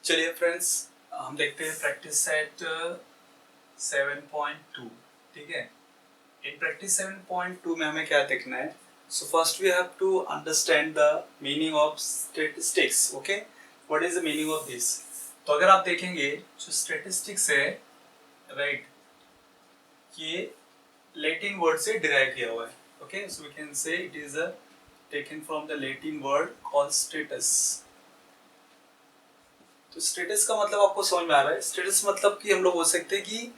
चलिए फ्रेंड्स, हम देखते हैं प्रैक्टिस सेट 7.2। ठीक है, इन प्रैक्टिस 7.2 में हमें क्या देखना है? So first we have to understand the meaning of statistics. Okay, what is the meaning of this? तो अगर आप देखेंगे जो स्टैटिस्टिक्स है, राइट, ये लैटिन वर्ड से डिराइव किया हुआ है। Okay, so we can say it is a taken from the Latin word called status. तो स्टेटस का मतलब आपको समझ में आ रहा है? स्टेटस मतलब कि हम लोग बोल सकते हैं कि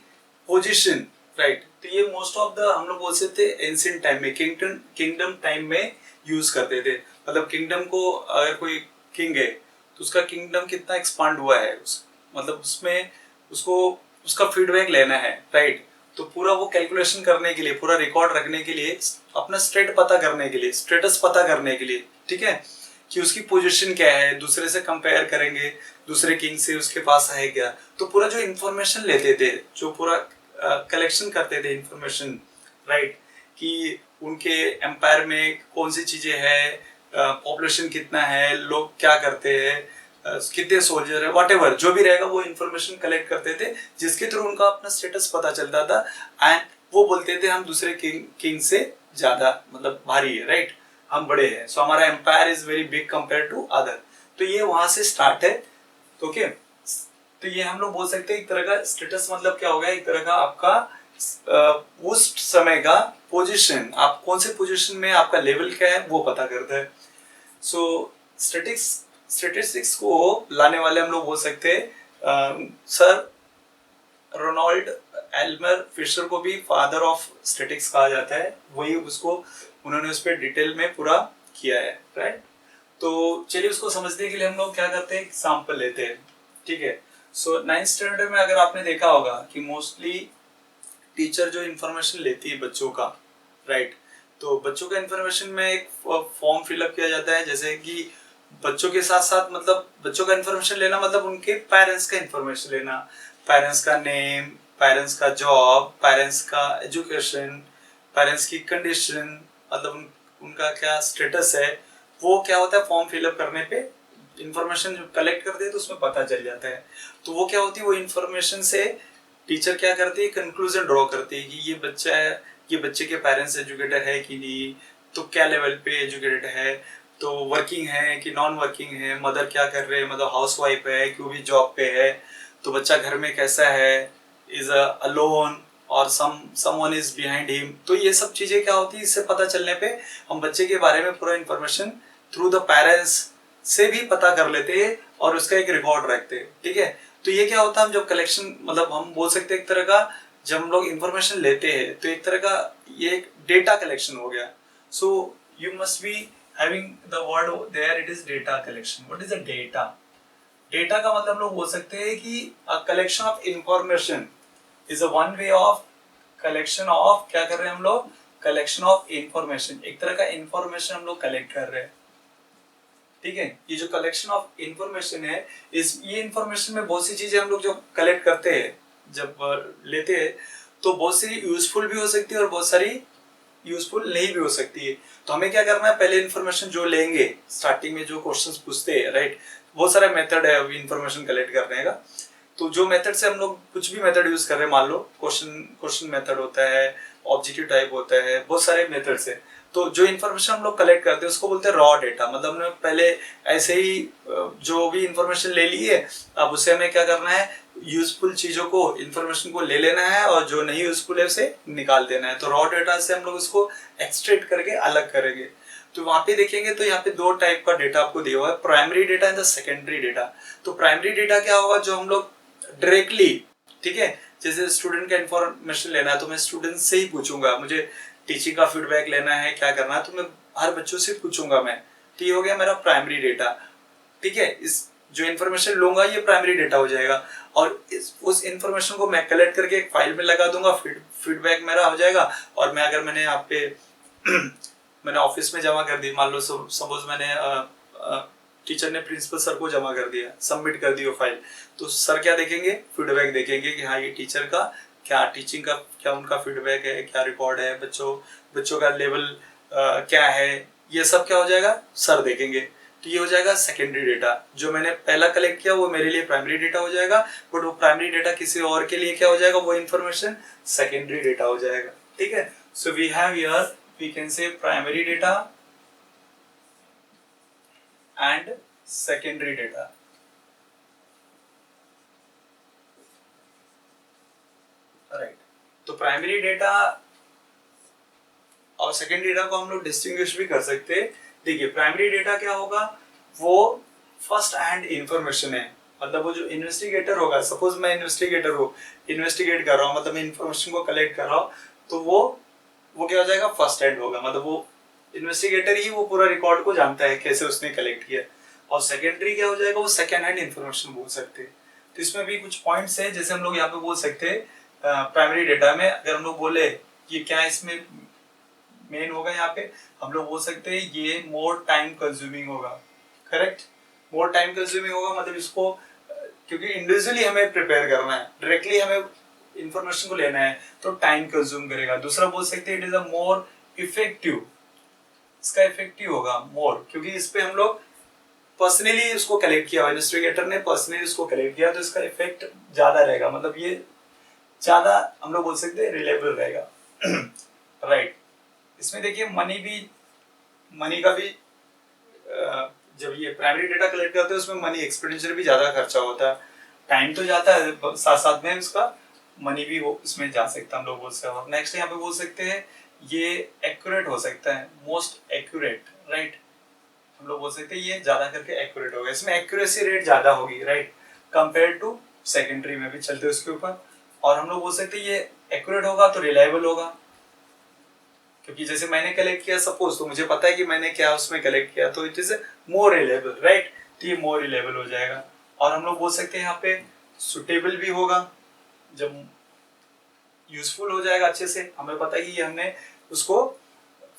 पोजीशन, राइट। तो ये मोस्ट ऑफ द हम लोग बोल सकते हैं एंशिएंट टाइम में, किंगडम टाइम में यूज करते थे। मतलब किंगडम को अगर कोई किंग है तो उसका किंगडम कितना एक्सपांड हुआ है, मतलब उसमें उसको उसका फीडबैक लेना है, राइट। तो पूरा वो कैलकुलेशन करने के लिए, पूरा रिकॉर्ड रखने के लिए, अपना स्टेट पता करने के लिए, स्टेटस पता करने के लिए, ठीक है, कि उसकी पोजीशन क्या है, दूसरे से कंपेयर करेंगे, दूसरे किंग से उसके पास है क्या। तो पूरा जो इन्फॉर्मेशन लेते थे, जो पूरा कलेक्शन करते थे इन्फॉर्मेशन, राइट, कि उनके एम्पायर में कौन सी चीजें हैं, पॉपुलेशन कितना है, लोग क्या करते हैं, कितने सोल्जर है, व्हाटएवर जो भी रहेगा वो इन्फॉर्मेशन कलेक्ट करते थे, जिसके थ्रू उनका अपना स्टेटस पता चलता था। एंड वो बोलते थे हम दूसरे किंग से ज्यादा मतलब भारी है, राइट, हम बड़े हैं, सो हमारा empire is very big compare to other. तो ये वहां से स्टार्ट है। तो ओके, तो ये हम लोग बोल सकते हैं एक तरह का स्टेटस मतलब क्या होगा, एक तरह का आपका उस समय का पोजीशन, आप कौन से पोजीशन में, आपका लेवल क्या है वो पता करता है। सो स्टेटिस्टिक्स को लाने वाले हम लोग बोल सकते हैं सर रोनाल्ड एल्मर फिशर को भी फादर ऑफ स्टैटिस्टिक्स कहा जाता है। वही उसको, उन्होंने उस पर डिटेल में पूरा किया है, राइट। तो चलिए उसको समझने के लिए हम लोग क्या करते हैं, एग्जाम्पल लेते हैं, ठीक है। सो 9th स्टैंडर्ड में अगर आपने देखा होगा कि मोस्टली टीचर जो इन्फॉर्मेशन लेती है बच्चों का, राइट, तो बच्चों का इन्फॉर्मेशन में एक फॉर्म फिलअप किया जाता है, जैसे कि बच्चों के साथ साथ मतलब बच्चों का इन्फॉर्मेशन लेना मतलब उनके पेरेंट्स का इन्फॉर्मेशन लेना, पेरेंट्स का नेम, पेरेंट्स का जॉब, पेरेंट्स का एजुकेशन, पेरेंट्स की कंडीशन, मतलब उनका क्या स्टेटस है, वो क्या होता है फॉर्म फिलअप करने पे इंफॉर्मेशन जो कलेक्ट करते हैं तो उसमें पता चल जाता है। तो वो क्या होती है, वो इन्फॉर्मेशन से टीचर क्या करती है, कंक्लूजन ड्रॉ करती है कि ये बच्चा है, ये बच्चे के पेरेंट्स एजुकेटेड है कि नहीं, तो क्या लेवल पे एजुकेटेड है, तो वर्किंग है कि नॉन वर्किंग है, मदर क्या कर रहे हैं, मतलब हाउस वाइफ है कि वो भी जॉब पे है, तो बच्चा घर में कैसा है, इज अलोन और समवन इज बिहाइंड हिम। तो ये सब चीजें क्या होती है, इससे पता चलने पे हम बच्चे के बारे में पूरा इन्फॉर्मेशन थ्रू द पेरेंट्स से भी पता कर लेते हैं और उसका एक रिकॉर्ड रखते हैं, ठीक है। तो ये क्या होता है, हम जब कलेक्शन, मतलब हम बोल सकते हैं एक तरह का, जब हम लोग इन्फॉर्मेशन लेते हैं तो एक तरह का ये एक डेटा कलेक्शन हो गया। So you must be having the word there, it is data collection. What is a data? Data का मतलब हम लोग बोल सकते हैं कि a collection of information is a one way of collection of, क्या कर रहे हैं हम लोग, कलेक्शन ऑफ इंफॉर्मेशन, एक तरह का इंफॉर्मेशन हम लोग कलेक्ट कर रहे हैं, ठीक है। ये जो कलेक्शन ऑफ इंफॉर्मेशन है, इस ये इंफॉर्मेशन में बहुत सी चीजें हम लोग जो कलेक्ट करते हैं, जब लेते हैं, तो बहुत सी यूजफुल भी हो सकती है और बहुत सारी यूजफुल नहीं भी हो सकती है। तो हमें क्या करना है, पहले इन्फॉर्मेशन जो लेंगे, स्टार्टिंग में जो क्वेश्चंस पूछते हैं, राइट, बहुत सारे मेथड है इन्फॉर्मेशन कलेक्ट करने का। तो जो मेथड से हम लोग कुछ भी मेथड यूज कर रहे हैं, मान लो क्वेश्चन मेथड होता है, ऑब्जेक्टिव टाइप होता है, बहुत सारे मेथड्स है। तो जो इन्फॉर्मेशन हम लोग कलेक्ट करते हैं उसको बोलते हैं रॉ डेटा। मतलब हमने पहले ऐसे ही जो भी इन्फॉर्मेशन ले ली है, अब उसे हमें क्या करना है, यूजफुल चीजों को, इन्फॉर्मेशन को ले लेना है और जो नहीं यूजफुल है उसे निकाल देना है। तो रॉ डेटा से हम लोग उसको एक्सट्रैक्ट करके अलग करेंगे। तो वहां पे देखेंगे तो यहाँ पे दो टाइप का डेटा आपको दिया हुआ है, primary data and secondary data. तो प्राइमरी डेटा क्या होगा, जो हम लोग डायरेक्टली, ठीक है, जैसे स्टूडेंट का इन्फॉर्मेशन लेना है तो मैं स्टूडेंट से ही पूछूंगा, मुझे टीचिंग का फीडबैक लेना है, क्या करना है, तो मैं हर बच्चों से पूछूंगा मैं। तो ये हो गया मेरा प्राइमरी डेटा, ठीक है। इस जो इन्फॉर्मेशन लूंगा ये प्राइमरी डेटा हो जाएगा और उस इन्फॉर्मेशन को मैं कलेक्ट करके एक फाइल में लगा दूंगा, फीडबैक मेरा हो जाएगा। और मैं अगर मैंने यहाँ पे मैंने ऑफिस में जमा कर दी, मान लो सपोज मैंने टीचर ने प्रिंसिपल सर को जमा कर दिया, सबमिट कर दी वो फाइल, तो सर क्या देखेंगे, फीडबैक देखेंगे कि हाँ ये टीचर का क्या, टीचिंग का क्या उनका फीडबैक है, क्या रिकॉर्ड है, बच्चों का लेवल क्या है, ये सब क्या हो जाएगा, सर देखेंगे। तो ये हो जाएगा सेकेंडरी डेटा। जो मैंने पहला कलेक्ट किया वो मेरे लिए प्राइमरी डेटा हो जाएगा, बट वो प्राइमरी डेटा किसी और के लिए क्या हो जाएगा, वो इन्फॉर्मेशन सेकेंडरी डेटा हो जाएगा। ठीक है, so we have here we can say primary data and secondary data. Right, तो प्राइमरी डेटा और सेकेंडरी डेटा को हम लोग डिस्टिंग्विश भी कर सकते हैं। देखिए प्राइमरी डेटा क्या होगा, वो फर्स्ट हैंड इंफॉर्मेशन है, मतलब वो जो इन्वेस्टिगेटर होगा, सपोज मैं इन्वेस्टिगेटर हूँ, इन्वेस्टिगेट कर रहा हूँ, मतलब मैं इंफॉर्मेशन को कलेक्ट कर रहा हूँ, तो वो क्या हो जाएगा, फर्स्ट हैंड होगा, मतलब वो इन्वेस्टिगेटर ही वो पूरा रिकॉर्ड को जानता है कैसे उसने कलेक्ट किया। और सेकेंडरी क्या हो जाएगा, वो सेकेंड हैंड इंफॉर्मेशन बोल सकते हैं। तो इसमें भी कुछ पॉइंट्स है, जैसे हम लोग यहाँ पे बोल सकते हैं प्राइमरी डेटा में अगर हम लोग बोले कि क्या इसमें मेन होगा, यहाँ पे हम लोग बोल सकते हैं ये मोर टाइम कंज्यूमिंग होगा। करेक्ट, मोर टाइम कंज्यूमिंग होगा, मतलब इसको क्योंकि इंडिविजुअली हमें प्रिपेयर करना है, डायरेक्टली हमें इंफॉर्मेशन को लेना है, तो टाइम कंज्यूम करेगा। दूसरा बोल सकते हैं it is a more effective, इसका इफेक्टिव होगा मोर, क्योंकि इस पे हम लोग पर्सनली उसको कलेक्ट किया, इन्वेस्टिगेटर ने पर्सनली उसको कलेक्ट किया, तो इसका इफेक्ट ज्यादा रहेगा, मतलब ये ज्यादा हम लोग बोल सकते हैं रिलेबल रहेगा। राइट, इसमें देखिए मनी का भी जब ये प्राइमरी डेटा कलेक्ट करते हैं उसमें मनी एक्सपेंडिचर भी ज्यादा खर्चा होता है, टाइम तो जाता है, साथ साथ में उसका मनी भी वो इसमें जा सकता है, हम लोग बोल सकते हैं। और नेक्स्ट यहाँ पे बोल सकते हैं ये एक्यूरेट हो सकता है, मोस्ट एक्यूरेट। राइट, हम लोग बोल सकते हैं ये ज्यादा करके एक्यूरेट होगा, इसमें एक्यूरेसी रेट ज्यादा होगी, राइट, कंपेयर टू सेकेंडरी में भी चलते उसके ऊपर। और हम लोग बोल सकते हैं ये एक्यूरेट होगा तो रिलायबल होगा, क्योंकि जैसे मैंने कलेक्ट किया सपोज, तो मुझे पता है कि मैंने क्या उसमें कलेक्ट किया, तो it is more reliable. Right, तो ये मोर रिलायबल हो जाएगा। और हम लोग बोल सकते हैं यहाँ पे सुटेबल भी होगा, जब यूजफुल हो जाएगा अच्छे से, हमें पता है कि हमने उसको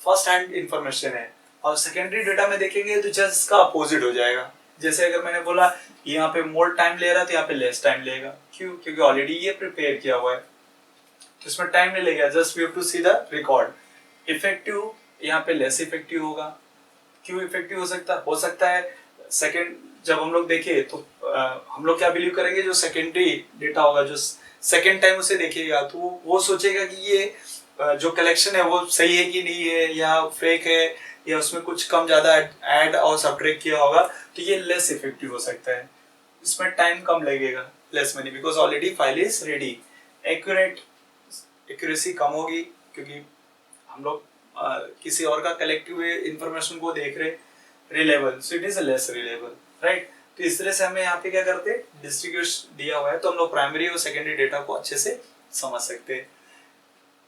फर्स्ट हैंड इंफॉर्मेशन है। और सेकेंडरी डेटा में देखेंगे तो जस्ट इसका अपोजिट हो जाएगा, जैसे अगर मैंने बोला यहाँ पे मोर टाइम ले रहा है तो यहाँ पे लेस टाइम लेगा, क्यों, क्योंकि ऑलरेडी ये प्रिपेयर किया हुआ है, तो इसमें टाइम नहीं लगेगा, just we have to see the record. Effective यहाँ पे लेस इफेक्टिव होगा, क्यों इफेक्टिव हो सकता है सेकेंड, जब हम लोग देखे तो हम लोग क्या बिलीव करेंगे, जो सेकेंडरी डेटा होगा, जो सेकेंड टाइम उसे देखेगा तो वो सोचेगा कि ये जो कलेक्शन है वो सही है कि नहीं है, या फेक है, या उसमें कुछ कम ज्यादा ऐड और सब्ट्रैक्ट किया होगा, तो ये लेस इफेक्टिव हो सकता है, इसमें टाइम कम लगेगा, less money, because already file is ready. Accuracy कम होगी, क्योंकि हम लोग किसी और का कलेक्ट हुए इंफॉर्मेशन को देख रहे। Reliable, so it is less reliable. Right, तो इस तरह से हमें यहाँ पे क्या करते हैं, डिस्ट्रीब्यूशन दिया हुआ है तो हम लोग प्राइमरी और सेकेंडरी डेटा को अच्छे से समझ सकते हैं।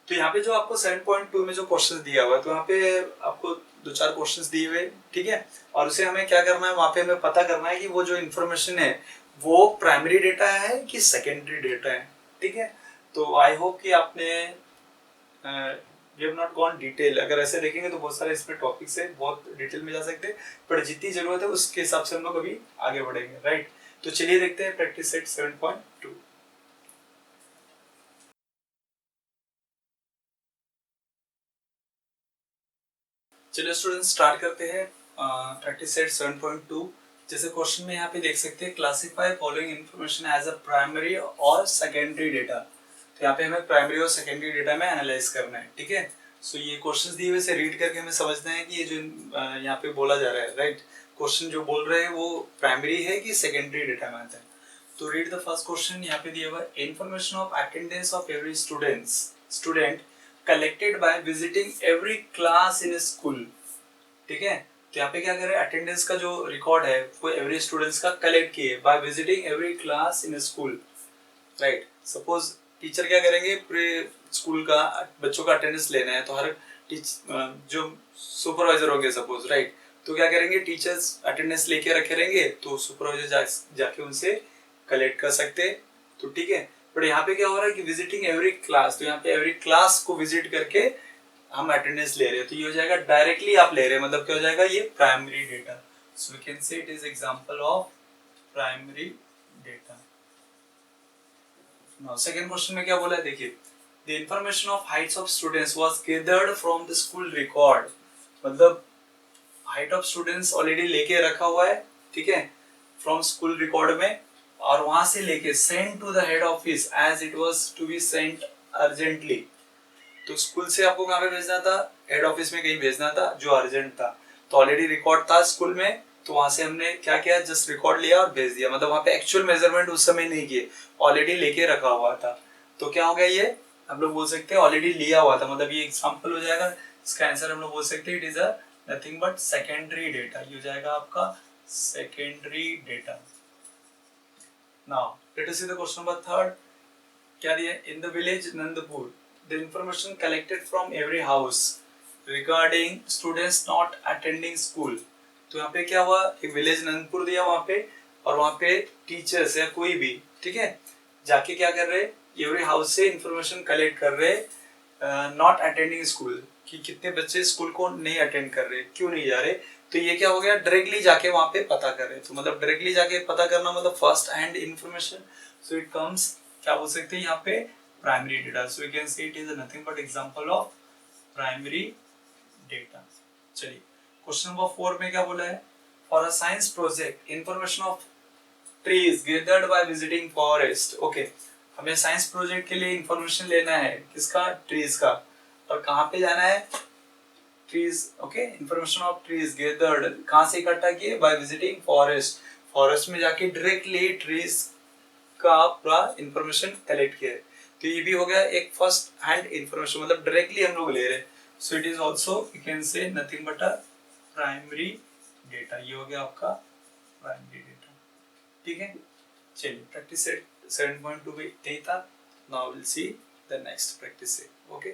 तो यहाँ पे जो आपको 7.2 में जो क्वेश्चन दिया हुआ है, तो यहाँ पे आपको 2-4 क्वेश्चंस दिए हुए, ठीक है, और उसे हमें क्या करना है, वहाँ पे हमें पता करना है कि वो जो इन्फॉर्मेशन है वो प्राइमरी डेटा है कि सेकेंडरी डेटा है। ठीक है, तो आई होप कि आपने we have not gone detail, अगर ऐसे देखेंगे तो बहुत सारे इसमें टॉपिक्स है, बहुत डिटेल में जा सकते हैं, पर जितनी जरूरत है उसके हिसाब से हम लोग अभी आगे बढ़ेंगे। राइट, तो चलिए देखते हैं प्रैक्टिस सेट 7.2। चलिए स्टूडेंट स्टार्ट करते हैं प्रैक्टिस सेट 7.2। जैसे क्वेश्चन में यहाँ पे देख सकते हैं, classify following information as a primary और सेकेंडरी डेटा। तो यहाँ पे हमें प्राइमरी और सेकेंडरी डेटा में एनालाइज करना है। ठीक है, सो ये क्वेश्चंस दिए हुए से रीड करके हमें समझना है कि ये जो यहाँ पे बोला जा रहा है, राइट, क्वेश्चन जो बोल रहे हैं वो प्राइमरी है कि सेकेंडरी डेटा में आता है। तो रीड द फर्स्ट क्वेश्चन, यहाँ पे दिया हुआ है information of attendance of every student collected by visiting every class in school. ठीक है, तो यहाँ पे क्या करें, अटेंडेंस का जो रिकॉर्ड है वो एवरी स्टूडेंट्स का कलेक्ट किए by visiting every class in school. Right, suppose teacher क्या करेंगे, पूरे स्कूल का बच्चों का अटेंडेंस लेना है, तो हर जो सुपरवाइजर होंगे सपोज, राइट, तो क्या करेंगे, टीचर्स अटेंडेंस लेके रखे रहेंगे, तो सुपरवाइजर जाके उनसे कलेक्ट कर सकते। तो ठीक है, बट यहाँ पे क्या हो रहा है कि विजिटिंग एवरी क्लास, तो यहाँ पे एवरी क्लास को विजिट करके हम अटेंडेंस ले रहे हैं, तो ये हो जाएगा डायरेक्टली आप ले रहे हैं, मतलब क्या हो जाएगा, ये primary data. So we can say it is example of primary data. Now second question में क्या बोला है, देखिए, the information of heights of students was gathered from the school record, मतलब हाइट ऑफ स्टूडेंट्स ऑलरेडी लेके रखा हुआ है, ठीक है, फ्रॉम स्कूल रिकॉर्ड में, और वहां से लेके send to the head office as it was to be sent urgently. तो स्कूल से आपको कहाँ पे भेजना था, हेड ऑफिस में कहीं भेजना था जो अर्जेंट था। तो ऑलरेडी रिकॉर्ड था स्कूल में, तो वहां से हमने क्या किया, जस्ट रिकॉर्ड लिया और भेज दिया। मतलब वहां पे एक्चुअल मेजरमेंट उस समय नहीं किए, ऑलरेडी लेके रखा हुआ था। तो क्या हो गया, ये हम लोग बोल सकते हैं ऑलरेडी लिया हुआ था, मतलब ये एग्जाम्पल हो जाएगा। इसका आंसर हम लोग बोल सकते हैं it is a nothing but secondary data. ये हो जाएगा आपका secondary data. Now let us see the question number 3। क्या दिया, in the village Nandpur the information collected from every house regarding students not attending school. तो यहाँ पे क्या हुआ, एक विलेज नंदपुर दिया वहां पे, और वहां पे टीचर्स या कोई भी, ठीक है, जाके क्या कर रहे, एवरी हाउस से इंफॉर्मेशन कलेक्ट कर रहे नॉट अटेंडिंग स्कूल, कि कितने बच्चे स्कूल को नहीं अटेंड कर रहे, क्यों नहीं जा रहे। तो ये क्या हो गया, डायरेक्टली जाके वहां पे पता कर रहे। तो मतलब डायरेक्टली जाके पता करना मतलब first hand information. So it comes, क्या बोल सकते हैं यहाँ पे, primary data. So you can say it is nothing but example of primary data. चलिए क्वेश्चन नंबर 4 में क्या बोला है, for a science project information of trees gathered by visiting forest. Okay, हमें साइंस प्रोजेक्ट के लिए इंफॉर्मेशन लेना है, किसका, ट्रीज का, और कहाँ पे जाना है, trees. Okay, information of trees gathered कहाँ से इकट्ठा किए, बाय विजिटिंग फॉरेस्ट। फॉरेस्ट में जाके डायरेक्टली ट्रीज का पूरा इंफॉर्मेशन कलेक्ट किया है। तो ये भी हो गया एक फर्स्ट हैंड इंफॉर्मेशन, मतलब डायरेक्टली हम लोग ले रहे हैं। So it is also you can say nothing but a primary data. ये हो गया आपका प्राइमरी डेटा, ठीक है। चलिए प्रैक्टिस सेट 7.2 भी यही था। Now will see the next practice set. Okay.